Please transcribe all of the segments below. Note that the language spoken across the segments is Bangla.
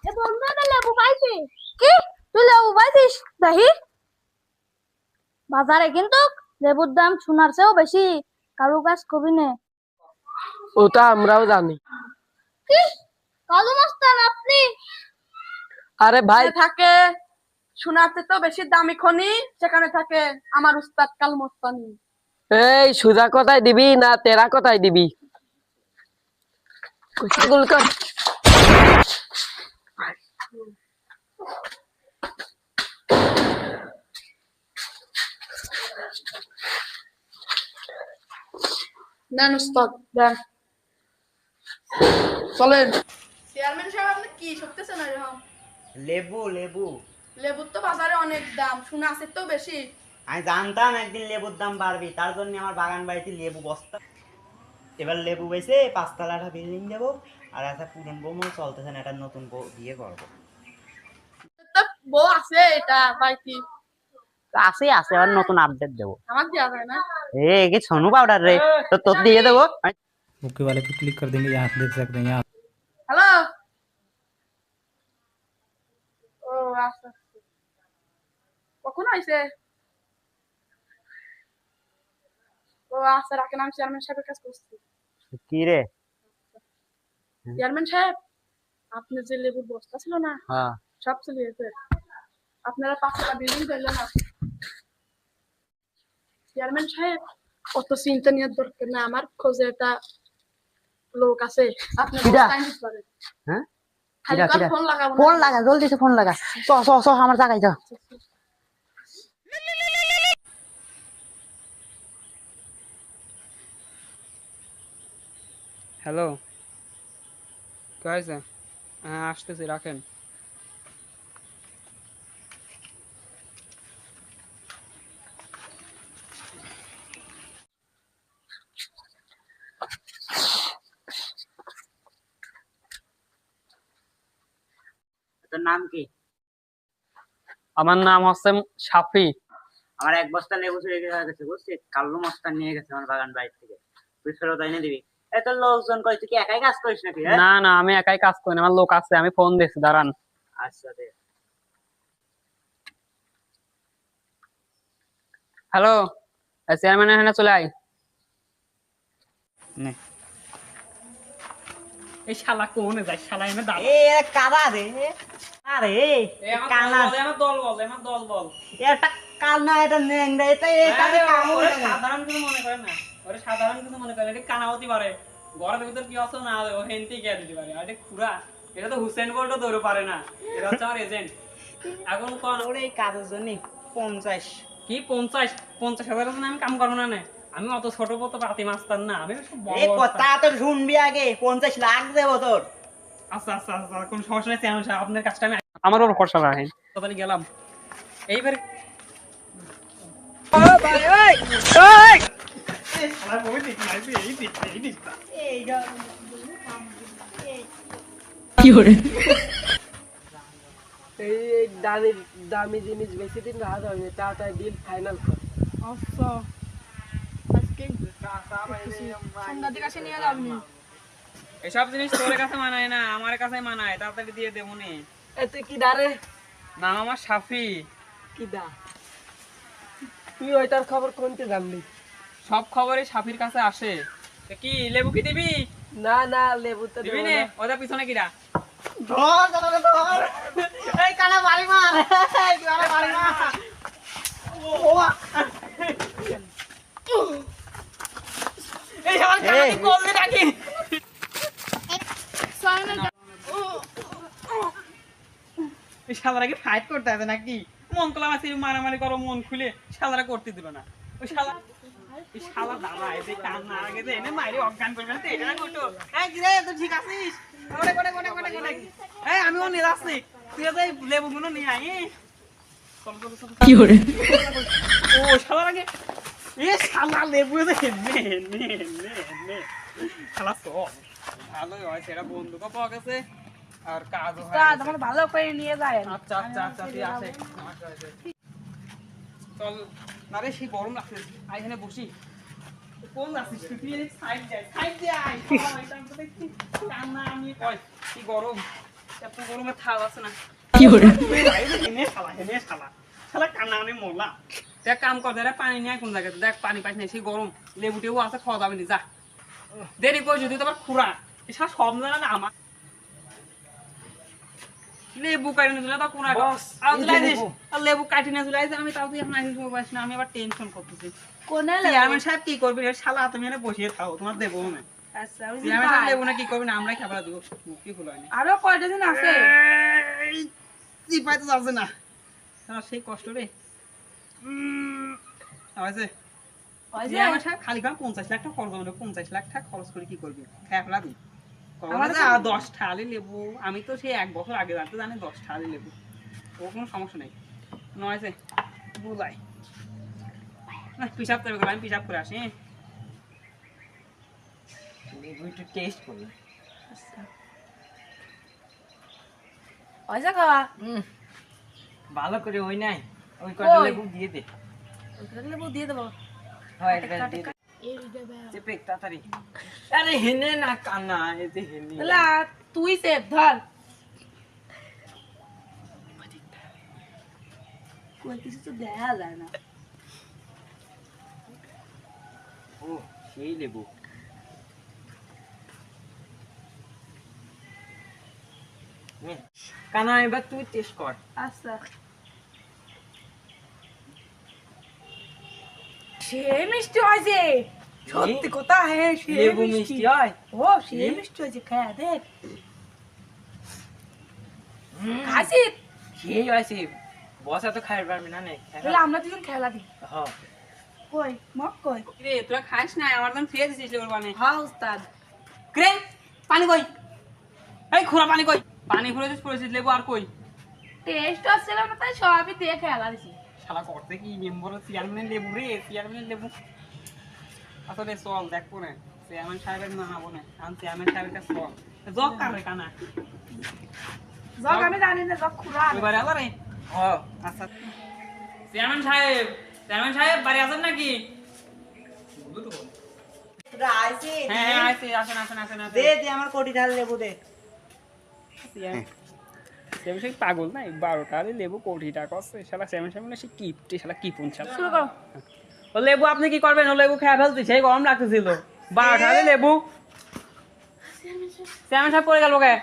এ বন্ধু না লেবু পাইছি। কি তুই লেবু পাইছিস? দেখি বাজারে কিন্তু লেবুর দাম সোনার চেয়েও বেশি। কালু গাছ কবি নে। ওটা আমরাও জানি। কি কালু মাস্টার আপনি? আরে ভাই থাকে সোনাতে তো বেশি দামি খনি, সেখানে থাকে আমার উস্তাদ কাল মস্তানি। এই সুজা কোথায় দিবি না তেরা কোথায় দিবি? গুল কর। নেন উস্তাদ দেন, চলেন। চেয়ারম্যান সাহেব আপনি কি সত্যছেন? এরকম লেবু লেবু লেবুর তো বাজারে অনেক দাম, সোনা আছে তো বেশি। আমি জানতাম একদিন লেবুর দাম বাড়বে, তার জন্য আমার বাগান বাড়িতে লেবু বস্তা। এবার লেবু বেচে 5 তলা একটা বিল্ডিং দেবো, আর একটা পুরন বউ চলতেছে না, একটা নতুন বউ বিয়ে করবো। তো বউ আছে এটা বাইকি, আছে আছে, আর নতুন আপডেট দেবো। আমার দেওয়া যায় না। কি সোনু পাউডার রে, তো তোর দিয়ে দেবো। ओके वाले पे क्लिक कर देंगे, यहाँ देख सकते हैं यहाँ। হ্যালো, ও আচ্ছা, কখন আইছে? ও আচ্ছা রাখেন, আমি চেয়ারম্যান সাহেবের কাছে করছি। কি রে? চেয়ারম্যান সাহেব, আপনি যে লেবুর বস্তা ছিল না, হ্যাঁ, সব চলে গেছে। আপনারা 5 তলা বিল্ডিং দিলেন না। চেয়ারম্যান সাহেব, অত চিন্তা নিয়ে দরকার না, আমার খোঁজে একটা লোক আছে, আপনি কিডা? বস্তায় নিতে পারেন। হ্যাঁ খালি কিডা কার কিডা? ফোন লাগাবো না। ফোন লাগা, জলদি সে ফোন লাগা। চ চ চ, আমার জায়গায় যা। হ্যালো, কে হয়েছে? হ্যাঁ আসতেছি, রাখেন। তোর নাম কি? আমার নাম হচ্ছে সাফি। আমার 1 বস্তা লেবু চুরি হয়ে গেছে, বুঝছিস? কাল্লু মস্তান নিয়ে গেছে আমার বাগান বাড়ি থেকে। তুই ফেরত এনে দিবি। এত লোকজন কই, তুই কি একাই কাজ করিস নাকি? হ্যাঁ, না না, আমি একাই কাজ করি না, আমার লোক আছে, আমি ফোন দিচ্ছি, দাঁড়ান। আচ্ছা দে। হ্যালো, চেয়ারম্যান এখানে চলে আয়। নে। এই শালা কোনে যায়? শালা এনে দাঁড়া। এ কাদা রে, আরে কানা, আমার দল বল, আমার দল বল। এটা কানা, এটা নেংরা, এটা এটাকে কামড় ওরে দেবে। সাধারণ কিছু মনে করেন না, ওরে সাধারণ কিছু মনে করেন, এটা কানা হতে পারে, ঘরের ভিতর কি আছে না ও হেনতেই কে দিতে পারে। আর এটা খুরা, এটা তো হুসেন বলটা দৌড়ে পারে না, এটা হচ্ছে আমার এজেন্ট। এখন কোন ওরে এই কাজের জন্য 50। কি 50,000 জন্য আমি কাম করবো না নে? আমি অত ছোট পথ পাতি মাস্তার না, আমি সব বড় এই বড় কথা তো শুনবি আগে, 50 লাখ দেবো তোর। আচ্ছা আচ্ছা আচ্ছা, কোন সমস্যা নেই চেয়ারম্যান সাহেব, আপনার কাজটা আমি আমার উপর ভরসা রাখেন। তাহলে গেলাম এইবার। এই দামি দামি জিনিস বেশি দিন রাখা হয়নি, তাড়াতাড়ি ডিল ফাইনাল কর। আচ্ছা, আজকে সন্ধ্যার দিকে আসে নিয়ে যাবনি। এসব জিনিস তোর কাছে মানায় না, আমার কাছে মানায়, তাড়াতাড়ি দিয়ে দেবো নি। এ তুই কি দারে? নাম আমার সাফি। কি দা? তুই ওইটার খবর কোনতে জানলি? সব খবরই সাফির কাছে আসে। তা কি লেবু কি দিবি? না না, লেবু তো দিবি দেবো নে? না। ওদের পিছনে কিরা? ধর ধর ধর, এই কানা বাড়ি মার, এই কানা বাড়ি মার। এই আমার কানে বললে নাকি? এই শালারা কি ফাইট করতে আছে নাকি? মন তোলা মাছি মারামারি করো, মন খুলে শালারা করতে দিল না। ওই শালা, এই শালা দাঁড়া, এই যে কান না আগে যে এনে মাইরে অজ্ঞান করবে না, তো এটা না করতো। এই কি রে, তুই ঠিক আছিস? কোনে কোনে কোনে কোনে কোনে? এই আমিও নিয়ে যাচ্ছি, তুই এই লেবুগুলো নিয়ে আয়। চল চল চল। কি করে? ও শালার আগে, এ শালা লেবু দে, নে নে নে নে। শালা চল, ভালোই হয়, সেটা বন্ধুকে পাওয়া গেছে আর কাজও হয়। আমার ভালো করে নিয়ে যায়। আচ্ছা আচ্ছা আচ্ছা, তুই আসে। চল না রে, সেই গরম লাগছে, আয় এখানে বসি। কোন যাচ্ছিস তুই? তুই সাইড যাই, সাইড যাই। আমি কয় কি গরম, এত গরমে থাল আছে না কি করে হেনে শালা শালা কান্না মানে মোলা দেখ কাম কর দেখ পানি নিয়ে কোন জায়গাতে দেখ পানি পাইছ না সেই গরম লেবু টেবু আছে খাওয়া যাবে না যা দেরি করে যদি তোমার খুরা এসব সব জানা না আমার লেবু কাটি না দিলে তো কোন লেবু কাটি না দিলে আমি তাও তুই এখন আসিস পারিস না আমি আবার টেনশন করতেছি কোনে চেয়ারম্যান সাহেব কি করবি শালা তুমি এনে বসিয়ে খাও তোমার দেবো না আচ্ছা চেয়ারম্যান সাহেব লেবু না কি করবি না আমরাই খাবার দেবো মুক্তি খুলানি আরো কয়টা দিন আছে চিপাই তো যাচ্ছে না সেই কষ্ট রে হয়েছে চেয়ারম্যান সাহেব খালি খান 50 লাখ টাকা খরচ হবে 50 লাখ টাকা খরচ করে কি করবি খেয়ে ফেলা দিই 10 ঠালি লেবু আমি তো সেই 1 বছর আগে জানতে জানি 10 ঠালি লেবু ও কোনো সমস্যা নেই নয় যে বুঝাই না পিসাব তবে আমি পিসাব করে আসি লেবু একটু টেস্ট করি। পয়সা খাওয়া ভালো করে ওই নাই ওই কটা ওই। লেবু দিয়ে দে। লেবু দিয়ে দেবো হয় একটা দিয়ে দে। এই দেবে চেপে তাড়াতাড়ি আরে হেনে না কানা এই যে হেনে লা তুই সেভ ধর কই কিছু তো দেখা যায় না ও সেই লেবু কানা এবার তুই টেস্ট কর। আচ্ছা সে মিষ্টি হয়েছে সত্যি কথা হ্যাঁ সে লেবু মিষ্টি হয় ও সে মিষ্টি হয়েছে খায় দেখ খাইছি সেই হয়েছে বসা তো খাই পারবি না নে তাহলে আমরা দুজন খেলা দিই হ্যাঁ কই মক কই রে তোরা খাইস না আমার দাম ফিরে দিছিস লেবুর পানি হ্যাঁ উস্তাদ ক্রে পানি কই এই খোরা পানি কই পানি ফুরেছিস ফুরেছিস লেবু আর কই টেস্ট আসছিল না তাই সবই দিয়ে খেলা দিছি শালা করতে কি মেম্বার চেয়ারম্যান লেবু রে চেয়ারম্যান লেবু আসলে চল দেখ পরে চেয়ারম্যান সাহেবের না হবো না কারণ চেয়ারম্যান সাহেবের কাছে চল জগ কারে কানা জগ আমি জানি না জগ খুরা এবারে আবার রে হ্যাঁ আচ্ছা চেয়ারম্যান সাহেব বাড়ি আছেন নাকি তোরা আইছিস? হ্যাঁ হ্যাঁ আসেন আসেন দে দে আমার কোটি ঢাল লেবু দে। চেয়ারম্যান সাহেব পাগল না 12টা লেবু কোটি টাকা আছে শালা চেয়ারম্যান সাহেব না সে কিপটে শালা কি পুন শালা শুরু করো ও লেবু আপনি কি করবেন ও লেবু খেয়ে ফেলতে সেই গরম লাগতেছিল 12টা লেবু চেয়ারম্যান সাহেব পড়ে গেল কে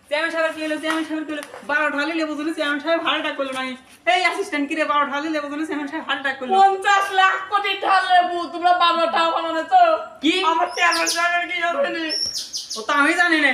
চেয়ারম্যান সাহেব কি হলো 12টা লেবু ধরে চেয়ারম্যান সাহেব হার্ট অ্যাটাক করলো নাই এই অ্যাসিস্ট্যান্ট কি রে 12টা লেবু ধরে চেয়ারম্যান সাহেব হার্ট অ্যাটাক করলো 50 লাখ কোটি ঢাল লেবু তোমরা 12 টাকা বানানো তো কি আমার চেয়ারম্যান সাহেবের কি হবে ও তো আমি জানি না